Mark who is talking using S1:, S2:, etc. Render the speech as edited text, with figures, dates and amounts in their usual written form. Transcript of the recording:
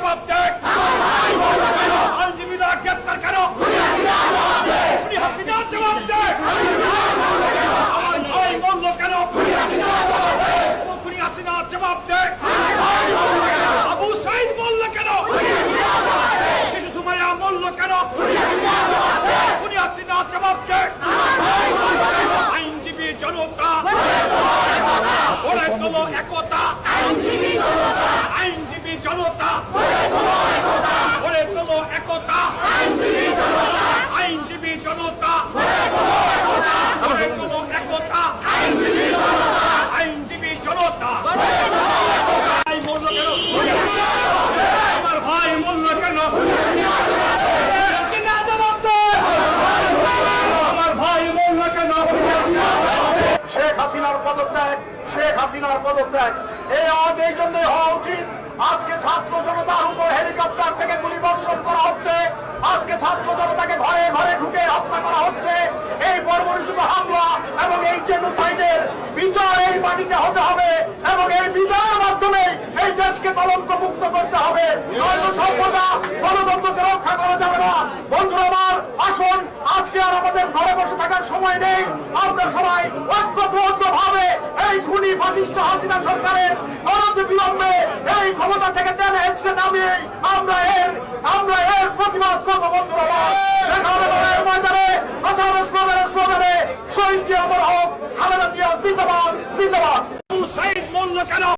S1: জবাব দেয়। আইনজীবীরা গ্রেপ্তার কেন? খুনি হাসিনা জবাব দেয়। আমার ভাই বলল কেন? খুনি হাসিনা জবাব দেয়। আবু সাইদ বলল কেন? শিশু সুমাইয়া বলল কেন? খুনি হাসিনা জবাব দেয়। আইনজীবী জনতা গড়ে তোলো একতা। আইনজীবী জনতা গড়ে তোলো একতা। আইনজীবী জনতা গড়ে তোলো একতা। আইনজীবী জনতা ভাই বলল কেন? আমার ভাই বলল কেন? আমার ভাই বলল কেন?
S2: শেখ হাসিনার পদত্যাগ, শেখ হাসিনার পদত্যাগ এই আজ এই জন্যই হওয়া উচিত। আজকে ছাত্র জনতার উপর হেলিকপ্টার থেকে গুলি বর্ষণ করা হচ্ছে। আজকে ছাত্র জনতাকে ঘরে ঘরে ঢুকে হত্যা করা হচ্ছে। এই বর্বরোচিত হামলা এবং এই জেনোসাইডের বিচার এই মাটিতে হতে হবে এবং এই বিচারের মাধ্যমে এই দেশকে কলঙ্ক মুক্ত করতে হবে। নয়তো সভ্যতা গণতন্ত্রকে রক্ষা করা যাবে না। বন্ধুরা আমার, আসুন আজকে আর আমাদের ঘরে বসে থাকার সময় নেই। আমরা সবাই ঐক্যবদ্ধ ভাবে এই খুনি ফাসিস্ট হাসিনা সরকারের অনন্ত বিলম্বে এই ক্ষমতা থেকে টেনে হেঁচড়ে নামিয়ে আমরা এর প্রতিবাদ করবো। বন্ধুরা আমার, দেখা হবে লড়াইয়ের ময়দানে, কথা হবে স্লোগানে। শহীদ জিয়া অমর হোক, খালেদা জিয়া জিন্দাবাদ, জিন্দাবাদ।
S1: আবু সাইদ বলল কেন?